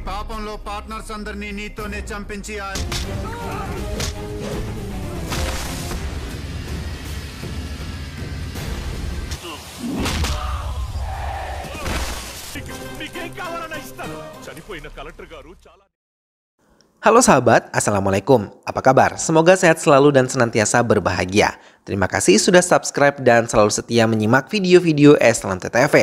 పాపంలో పార్ట్నర్స్ అందరినీ నీతోనే చంపించి Halo sahabat, Assalamualaikum. Apa kabar? Semoga sehat selalu dan senantiasa berbahagia. Terima kasih sudah subscribe dan selalu setia menyimak video-video SLMT-TV.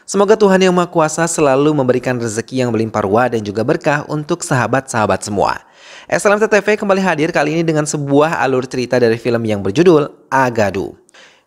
Semoga Tuhan Yang Maha Kuasa selalu memberikan rezeki yang berlimpah ruah dan juga berkah untuk sahabat-sahabat semua. SLMT-TV kembali hadir kali ini dengan sebuah alur cerita dari film yang berjudul Agadu.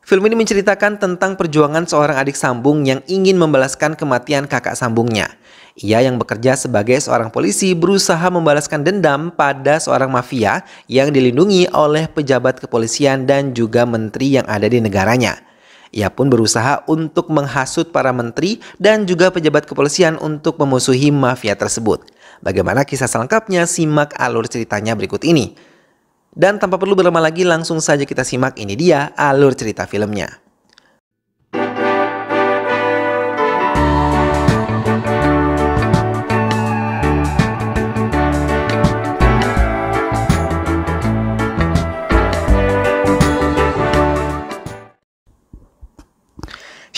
Film ini menceritakan tentang perjuangan seorang adik sambung yang ingin membalaskan kematian kakak sambungnya. Ia yang bekerja sebagai seorang polisi berusaha membalaskan dendam pada seorang mafia yang dilindungi oleh pejabat kepolisian dan juga menteri yang ada di negaranya. Ia pun berusaha untuk menghasut para menteri dan juga pejabat kepolisian untuk memusuhi mafia tersebut. Bagaimana kisah selengkapnya? Simak alur ceritanya berikut ini. Dan tanpa perlu berlama lagi, langsung saja kita simak. Ini dia alur cerita filmnya.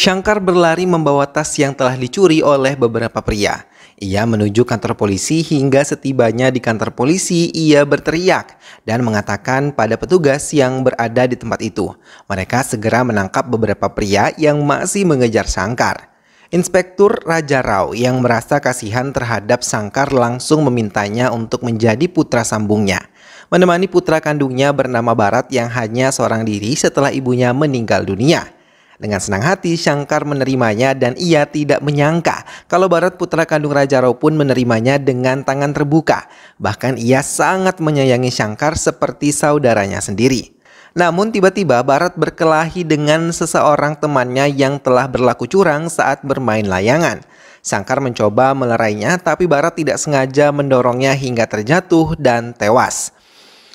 Shankar berlari membawa tas yang telah dicuri oleh beberapa pria. Ia menuju kantor polisi hingga setibanya di kantor polisi ia berteriak dan mengatakan pada petugas yang berada di tempat itu. Mereka segera menangkap beberapa pria yang masih mengejar Shankar. Inspektur Raja Rao yang merasa kasihan terhadap Shankar langsung memintanya untuk menjadi putra sambungnya, menemani putra kandungnya bernama Bharat yang hanya seorang diri setelah ibunya meninggal dunia. Dengan senang hati, Shankar menerimanya dan ia tidak menyangka kalau Bharat putra kandung Raja Rao pun menerimanya dengan tangan terbuka. Bahkan ia sangat menyayangi Shankar seperti saudaranya sendiri. Namun tiba-tiba Bharat berkelahi dengan seseorang temannya yang telah berlaku curang saat bermain layangan. Shankar mencoba melerainya tapi Bharat tidak sengaja mendorongnya hingga terjatuh dan tewas.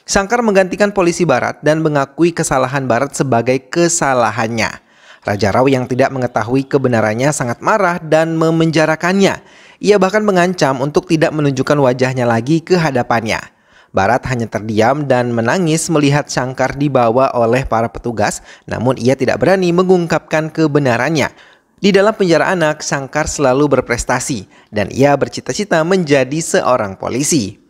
Shankar menggantikan polisi Bharat dan mengakui kesalahan Bharat sebagai kesalahannya. Raja Rao yang tidak mengetahui kebenarannya sangat marah dan memenjarakannya. Ia bahkan mengancam untuk tidak menunjukkan wajahnya lagi ke hadapannya. Bharat hanya terdiam dan menangis melihat Shankar dibawa oleh para petugas, namun ia tidak berani mengungkapkan kebenarannya. Di dalam penjara anak, Shankar selalu berprestasi dan ia bercita-cita menjadi seorang polisi.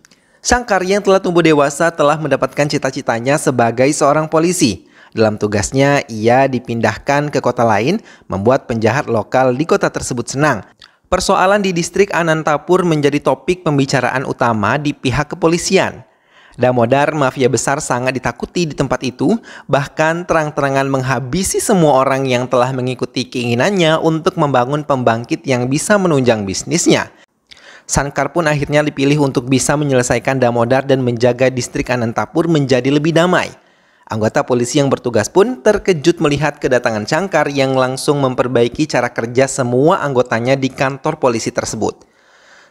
Shankar yang telah tumbuh dewasa telah mendapatkan cita-citanya sebagai seorang polisi. Dalam tugasnya, ia dipindahkan ke kota lain, membuat penjahat lokal di kota tersebut senang. Persoalan di distrik Anantapur menjadi topik pembicaraan utama di pihak kepolisian. Damodar, mafia besar, sangat ditakuti di tempat itu, bahkan terang-terangan menghabisi semua orang yang telah mengikuti keinginannya untuk membangun pembangkit yang bisa menunjang bisnisnya. Shankar pun akhirnya dipilih untuk bisa menyelesaikan Damodar dan menjaga distrik Anantapur menjadi lebih damai. Anggota polisi yang bertugas pun terkejut melihat kedatangan Shankar yang langsung memperbaiki cara kerja semua anggotanya di kantor polisi tersebut.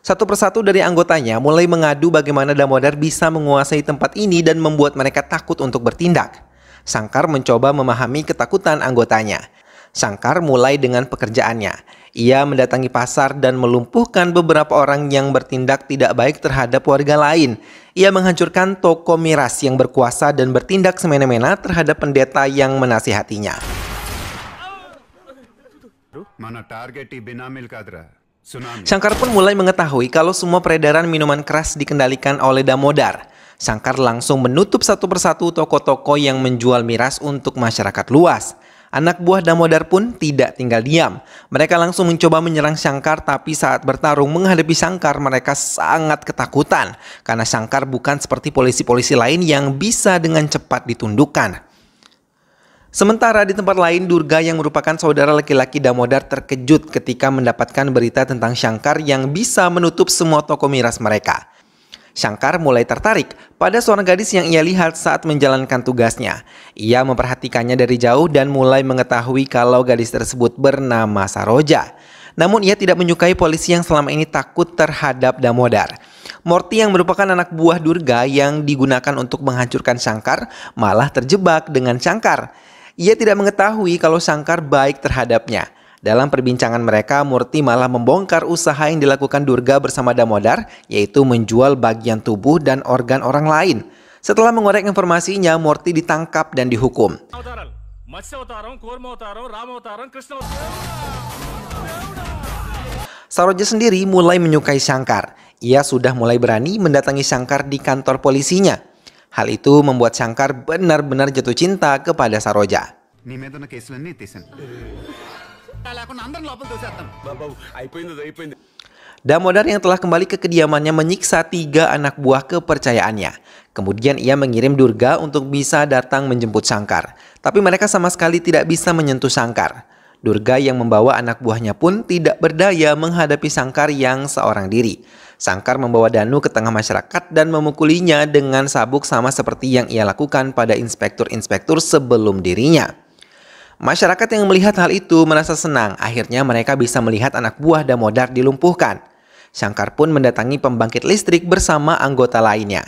Satu persatu dari anggotanya mulai mengadu bagaimana Damodar bisa menguasai tempat ini dan membuat mereka takut untuk bertindak. Shankar mencoba memahami ketakutan anggotanya. Shankar mulai dengan pekerjaannya. Ia mendatangi pasar dan melumpuhkan beberapa orang yang bertindak tidak baik terhadap warga lain. Ia menghancurkan toko miras yang berkuasa dan bertindak semena-mena terhadap pendeta yang menasihatinya. Shankar pun mulai mengetahui kalau semua peredaran minuman keras dikendalikan oleh Damodar. Shankar langsung menutup satu persatu toko-toko yang menjual miras untuk masyarakat luas. Anak buah Damodar pun tidak tinggal diam. Mereka langsung mencoba menyerang Shankar, tapi saat bertarung menghadapi Shankar mereka sangat ketakutan karena Shankar bukan seperti polisi-polisi lain yang bisa dengan cepat ditundukkan. Sementara di tempat lain, Durga yang merupakan saudara laki-laki Damodar terkejut ketika mendapatkan berita tentang Shankar yang bisa menutup semua toko miras mereka. Shankar mulai tertarik pada seorang gadis yang ia lihat saat menjalankan tugasnya. Ia memperhatikannya dari jauh dan mulai mengetahui kalau gadis tersebut bernama Saroja. Namun ia tidak menyukai polisi yang selama ini takut terhadap Damodar. Morty yang merupakan anak buah Durga yang digunakan untuk menghancurkan Shankar malah terjebak dengan Shankar. Ia tidak mengetahui kalau Shankar baik terhadapnya. Dalam perbincangan mereka, Murti malah membongkar usaha yang dilakukan Durga bersama Damodar, yaitu menjual bagian tubuh dan organ orang lain. Setelah mengorek informasinya, Murti ditangkap dan dihukum. Saroja sendiri mulai menyukai Shankar. Ia sudah mulai berani mendatangi Shankar di kantor polisinya. Hal itu membuat Shankar benar-benar jatuh cinta kepada Saroja. నీ మీద ఉన్న కేసులన్నీ ఎత్తేసాను లేకుండా అందరం లోపల తోసేస్తాను Damodar yang telah kembali ke kediamannya menyiksa 3 anak buah kepercayaannya. Kemudian ia mengirim Durga untuk bisa datang menjemput Shankar. Tapi mereka sama sekali tidak bisa menyentuh Shankar. Durga yang membawa anak buahnya pun tidak berdaya menghadapi Shankar yang seorang diri. Shankar membawa Danu ke tengah masyarakat dan memukulinya dengan sabuk sama seperti yang ia lakukan pada inspektur-inspektur sebelum dirinya. Masyarakat yang melihat hal itu merasa senang, akhirnya mereka bisa melihat anak buah Damodar dilumpuhkan. Shankar pun mendatangi pembangkit listrik bersama anggota lainnya.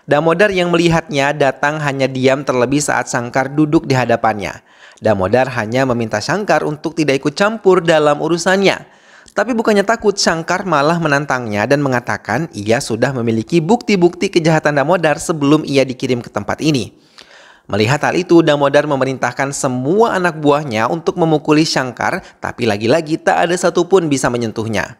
Damodar yang melihatnya datang hanya diam terlebih saat Shankar duduk di hadapannya. Damodar hanya meminta Shankar untuk tidak ikut campur dalam urusannya. Tapi bukannya takut, Shankar malah menantangnya dan mengatakan ia sudah memiliki bukti-bukti kejahatan Damodar sebelum ia dikirim ke tempat ini. Melihat hal itu, Damodar memerintahkan semua anak buahnya untuk memukuli Shankar, tapi lagi-lagi tak ada satupun bisa menyentuhnya.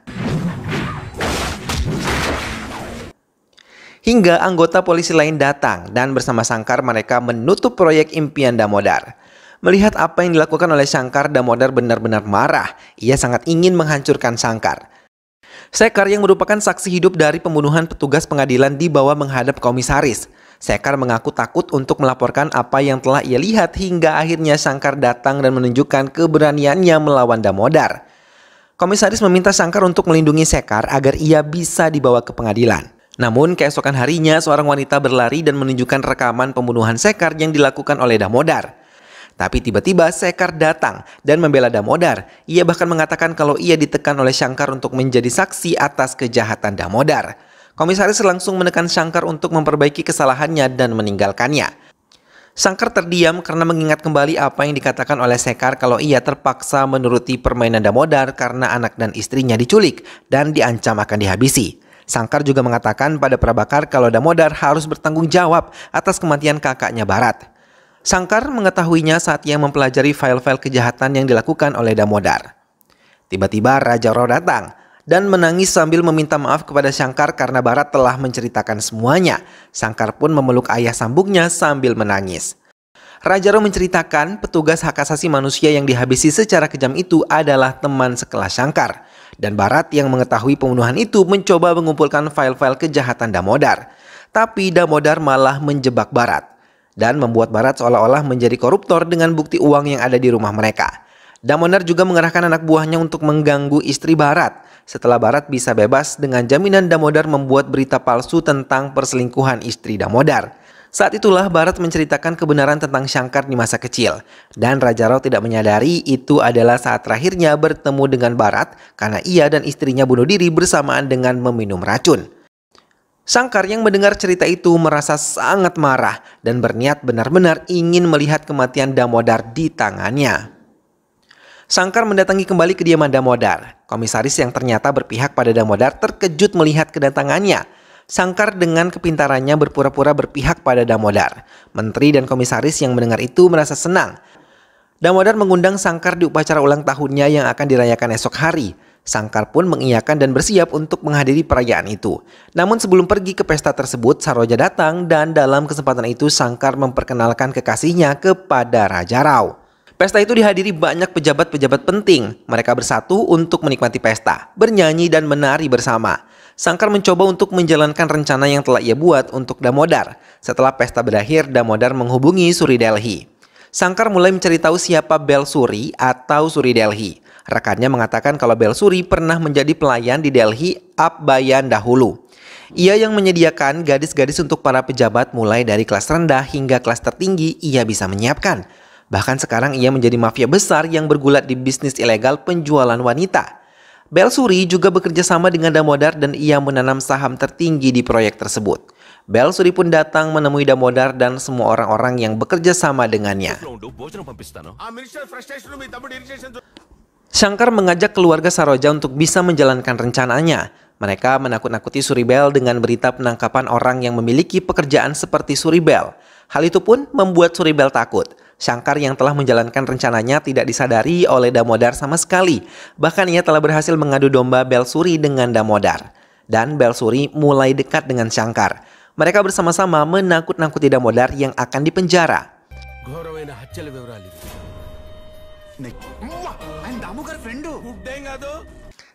Hingga anggota polisi lain datang dan bersama Shankar mereka menutup proyek impian Damodar. Melihat apa yang dilakukan oleh Shankar, Damodar benar-benar marah. Ia sangat ingin menghancurkan Shankar. Sekar yang merupakan saksi hidup dari pembunuhan petugas pengadilan dibawa menghadap komisaris. Sekar mengaku takut untuk melaporkan apa yang telah ia lihat hingga akhirnya Shankar datang dan menunjukkan keberaniannya melawan Damodar. Komisaris meminta Shankar untuk melindungi Sekar agar ia bisa dibawa ke pengadilan. Namun keesokan harinya seorang wanita berlari dan menunjukkan rekaman pembunuhan Sekar yang dilakukan oleh Damodar. Tapi tiba-tiba Sekar datang dan membela Damodar. Ia bahkan mengatakan kalau ia ditekan oleh Shankar untuk menjadi saksi atas kejahatan Damodar. Komisaris langsung menekan Shankar untuk memperbaiki kesalahannya dan meninggalkannya. Shankar terdiam karena mengingat kembali apa yang dikatakan oleh Sekar kalau ia terpaksa menuruti permainan Damodar karena anak dan istrinya diculik dan diancam akan dihabisi. Shankar juga mengatakan pada Prabakar kalau Damodar harus bertanggung jawab atas kematian kakaknya Bharat. Shankar mengetahuinya saat ia mempelajari file-file kejahatan yang dilakukan oleh Damodar. Tiba-tiba Raja Rao datang dan menangis sambil meminta maaf kepada Shankar karena Bharat telah menceritakan semuanya. Shankar pun memeluk ayah sambungnya sambil menangis. Raja Rao menceritakan petugas hak asasi manusia yang dihabisi secara kejam itu adalah teman sekelas Shankar. Dan Bharat yang mengetahui pembunuhan itu mencoba mengumpulkan file-file kejahatan Damodar. Tapi Damodar malah menjebak Bharat dan membuat Bharat seolah-olah menjadi koruptor dengan bukti uang yang ada di rumah mereka. Damodar juga mengerahkan anak buahnya untuk mengganggu istri Bharat. Setelah Bharat bisa bebas dengan jaminan, Damodar membuat berita palsu tentang perselingkuhan istri Damodar. Saat itulah Bharat menceritakan kebenaran tentang Shankar di masa kecil. Dan Raja Rao tidak menyadari itu adalah saat terakhirnya bertemu dengan Bharat karena ia dan istrinya bunuh diri bersamaan dengan meminum racun. Shankar yang mendengar cerita itu merasa sangat marah dan berniat benar-benar ingin melihat kematian Damodar di tangannya. Shankar mendatangi kembali kediaman Damodar. Komisaris yang ternyata berpihak pada Damodar terkejut melihat kedatangannya. Shankar dengan kepintarannya berpura-pura berpihak pada Damodar. Menteri dan komisaris yang mendengar itu merasa senang. Damodar mengundang Shankar di upacara ulang tahunnya yang akan dirayakan esok hari. Shankar pun mengiyakan dan bersiap untuk menghadiri perayaan itu. Namun sebelum pergi ke pesta tersebut, Saroja datang dan dalam kesempatan itu Shankar memperkenalkan kekasihnya kepada Raja Rao. Pesta itu dihadiri banyak pejabat-pejabat penting. Mereka bersatu untuk menikmati pesta, bernyanyi dan menari bersama. Shankar mencoba untuk menjalankan rencana yang telah ia buat untuk Damodar. Setelah pesta berakhir, Damodar menghubungi Suri Delhi. Shankar mulai mencari tahu siapa Bel Suri atau Suri Delhi. Rekannya mengatakan kalau Bel Suri pernah menjadi pelayan di Delhi Abbayan dahulu. Ia yang menyediakan gadis-gadis untuk para pejabat mulai dari kelas rendah hingga kelas tertinggi ia bisa menyiapkan. Bahkan sekarang ia menjadi mafia besar yang bergulat di bisnis ilegal penjualan wanita. Bel Suri juga bekerja sama dengan Damodar dan ia menanam saham tertinggi di proyek tersebut. Bel Suri pun datang menemui Damodar dan semua orang-orang yang bekerja sama dengannya. Shankar mengajak keluarga Saroja untuk bisa menjalankan rencananya. Mereka menakut-nakuti Suribel dengan berita penangkapan orang yang memiliki pekerjaan seperti Suribel. Hal itu pun membuat Suribel takut. Shankar yang telah menjalankan rencananya tidak disadari oleh Damodar sama sekali. Bahkan ia telah berhasil mengadu domba Belsuri dengan Damodar. Dan Belsuri mulai dekat dengan Shankar. Mereka bersama-sama menakut-nakuti Damodar yang akan dipenjara.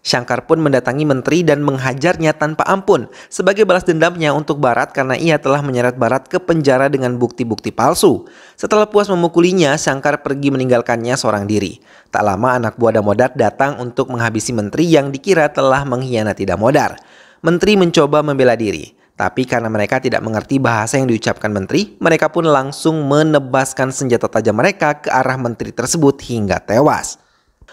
Shankar pun mendatangi menteri dan menghajarnya tanpa ampun sebagai balas dendamnya untuk Bharat karena ia telah menyeret Bharat ke penjara dengan bukti-bukti palsu. Setelah puas memukulinya, Shankar pergi meninggalkannya seorang diri. Tak lama anak buah Damodar datang untuk menghabisi menteri yang dikira telah mengkhianati Damodar. Menteri mencoba membela diri, tapi karena mereka tidak mengerti bahasa yang diucapkan menteri, mereka pun langsung menebaskan senjata tajam mereka ke arah menteri tersebut hingga tewas.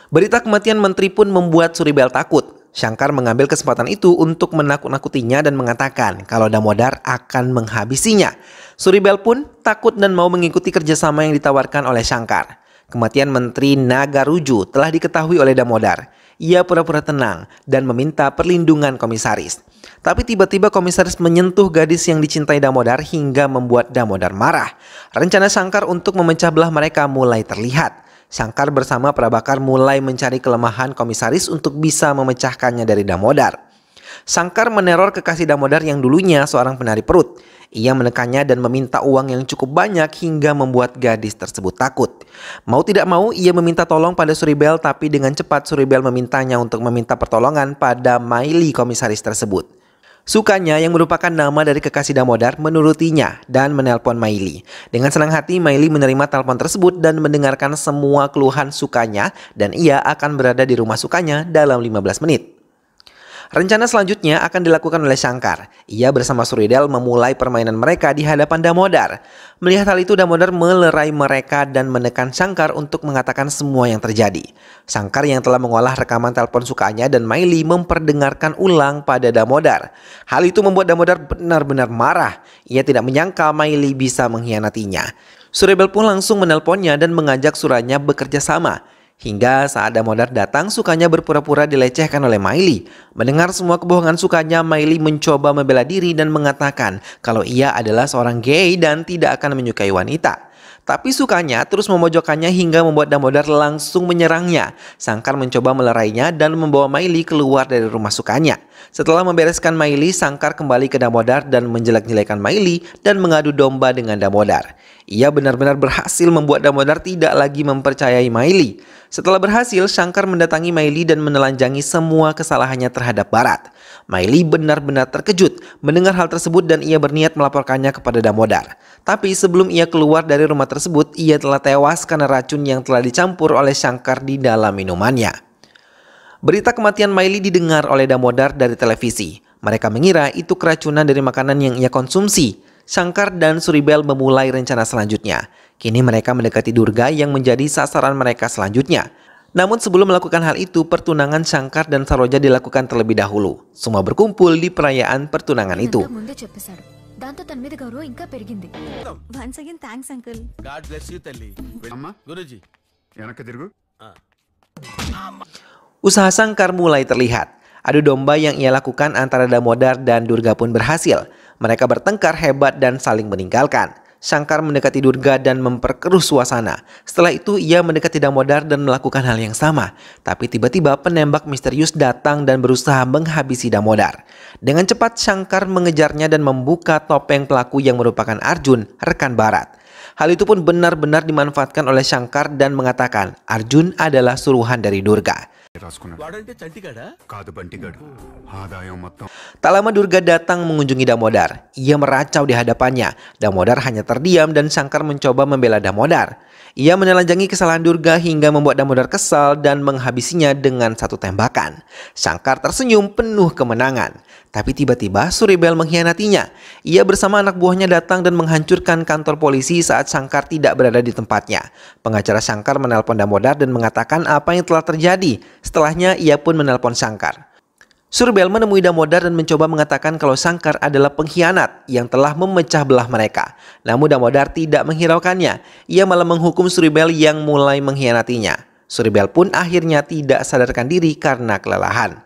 Berita kematian menteri pun membuat Suribel takut. Shankar mengambil kesempatan itu untuk menakut-nakutinya dan mengatakan kalau Damodar akan menghabisinya. Suribel pun takut dan mau mengikuti kerjasama yang ditawarkan oleh Shankar. Kematian Menteri Nagaruju telah diketahui oleh Damodar. Ia pura-pura tenang dan meminta perlindungan komisaris. Tapi tiba-tiba komisaris menyentuh gadis yang dicintai Damodar hingga membuat Damodar marah. Rencana Shankar untuk memecah belah mereka mulai terlihat. Shankar bersama Prabhakar mulai mencari kelemahan komisaris untuk bisa memecahkannya dari Damodar. Shankar meneror kekasih Damodar yang dulunya seorang penari perut. Ia menekannya dan meminta uang yang cukup banyak hingga membuat gadis tersebut takut. Mau tidak mau ia meminta tolong pada Suribel, tapi dengan cepat Suribel memintanya untuk meminta pertolongan pada Maili komisaris tersebut. Sukanya yang merupakan nama dari kekasih Damodar menurutinya dan menelpon Maili. Dengan senang hati Maili menerima telepon tersebut dan mendengarkan semua keluhan Sukanya dan ia akan berada di rumah Sukanya dalam 15 menit. Rencana selanjutnya akan dilakukan oleh Shankar. Ia bersama Suribel memulai permainan mereka di hadapan Damodar. Melihat hal itu, Damodar melerai mereka dan menekan Shankar untuk mengatakan semua yang terjadi. Shankar yang telah mengolah rekaman telepon Sukanya dan Maili memperdengarkan ulang pada Damodar. Hal itu membuat Damodar benar-benar marah. Ia tidak menyangka Maili bisa mengkhianatinya. Suribel pun langsung menelponnya dan mengajak Suranya bekerja sama. Hingga saat Damodar datang, Sukanya berpura-pura dilecehkan oleh Maili. Mendengar semua kebohongan Sukanya, Maili mencoba membela diri dan mengatakan kalau ia adalah seorang gay dan tidak akan menyukai wanita. Tapi Sukanya terus memojokkannya hingga membuat Damodar langsung menyerangnya. Shankar mencoba melerainya dan membawa Maili keluar dari rumah Sukanya. Setelah membereskan Maili, Shankar kembali ke Damodar dan menjelek-jelekan Maili dan mengadu domba dengan Damodar. Ia benar-benar berhasil membuat Damodar tidak lagi mempercayai Maili. Setelah berhasil, Shankar mendatangi Maili dan menelanjangi semua kesalahannya terhadap Bharat. Maili benar-benar terkejut mendengar hal tersebut dan ia berniat melaporkannya kepada Damodar. Tapi sebelum ia keluar dari rumah tersebut, ia telah tewas karena racun yang telah dicampur oleh Shankar di dalam minumannya. Berita kematian Maili didengar oleh Damodar dari televisi. Mereka mengira itu keracunan dari makanan yang ia konsumsi. Shankar dan Suribel memulai rencana selanjutnya. Kini mereka mendekati Durga yang menjadi sasaran mereka selanjutnya. Namun sebelum melakukan hal itu, pertunangan Shankar dan Saroja dilakukan terlebih dahulu. Semua berkumpul di perayaan pertunangan itu. Usaha Shankar mulai terlihat. Adu domba yang ia lakukan antara Damodar dan Durga pun berhasil. Mereka bertengkar hebat dan saling meninggalkan. Shankar mendekati Durga dan memperkeruh suasana. Setelah itu ia mendekati Damodar dan melakukan hal yang sama. Tapi tiba-tiba penembak misterius datang dan berusaha menghabisi Damodar. Dengan cepat Shankar mengejarnya dan membuka topeng pelaku yang merupakan Arjun, rekan Bharat. Hal itu pun benar-benar dimanfaatkan oleh Shankar dan mengatakan Arjun adalah suruhan dari Durga. Tak lama Durga datang mengunjungi Damodar. Ia meracau di hadapannya. Damodar hanya terdiam dan Shankar mencoba membela Damodar. Ia menelanjangi kesalahan Durga hingga membuat Damodar kesal dan menghabisinya dengan satu tembakan. Shankar tersenyum penuh kemenangan. Tapi tiba-tiba Suribel mengkhianatinya. Ia bersama anak buahnya datang dan menghancurkan kantor polisi saat Shankar tidak berada di tempatnya. Pengacara Shankar menelpon Damodar dan mengatakan apa yang telah terjadi. Setelahnya ia pun menelpon Shankar. Suribel menemui Damodar dan mencoba mengatakan kalau Shankar adalah pengkhianat yang telah memecah belah mereka. Namun Damodar tidak menghiraukannya. Ia malah menghukum Suribel yang mulai mengkhianatinya. Suribel pun akhirnya tidak sadarkan diri karena kelelahan.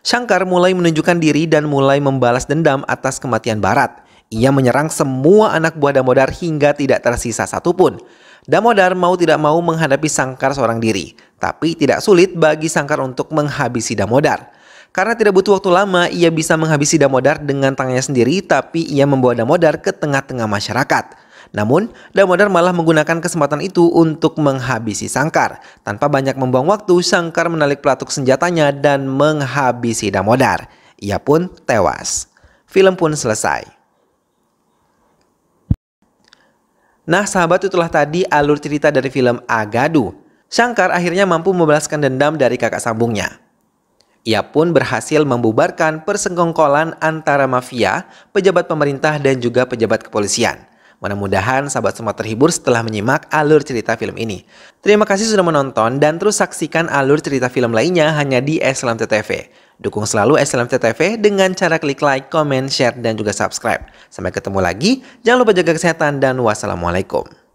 Shankar mulai menunjukkan diri dan mulai membalas dendam atas kematian Bharat. Ia menyerang semua anak buah Damodar hingga tidak tersisa satupun. Damodar mau tidak mau menghadapi Shankar seorang diri, tapi tidak sulit bagi Shankar untuk menghabisi Damodar. Karena tidak butuh waktu lama, ia bisa menghabisi Damodar dengan tangannya sendiri, tapi ia membawa Damodar ke tengah-tengah masyarakat. Namun, Damodar malah menggunakan kesempatan itu untuk menghabisi Shankar. Tanpa banyak membuang waktu, Shankar menarik pelatuk senjatanya dan menghabisi Damodar. Ia pun tewas. Film pun selesai. Nah sahabat, itulah tadi alur cerita dari film Agadu. Shankar akhirnya mampu membalaskan dendam dari kakak sambungnya. Ia pun berhasil membubarkan persekongkolan antara mafia, pejabat pemerintah dan juga pejabat kepolisian. Mudah-mudahan sahabat semua terhibur setelah menyimak alur cerita film ini. Terima kasih sudah menonton dan terus saksikan alur cerita film lainnya hanya di SLMT.TV. Dukung selalu SLMT.TV dengan cara klik like, comment, share, dan juga subscribe. Sampai ketemu lagi, jangan lupa jaga kesehatan dan wassalamualaikum.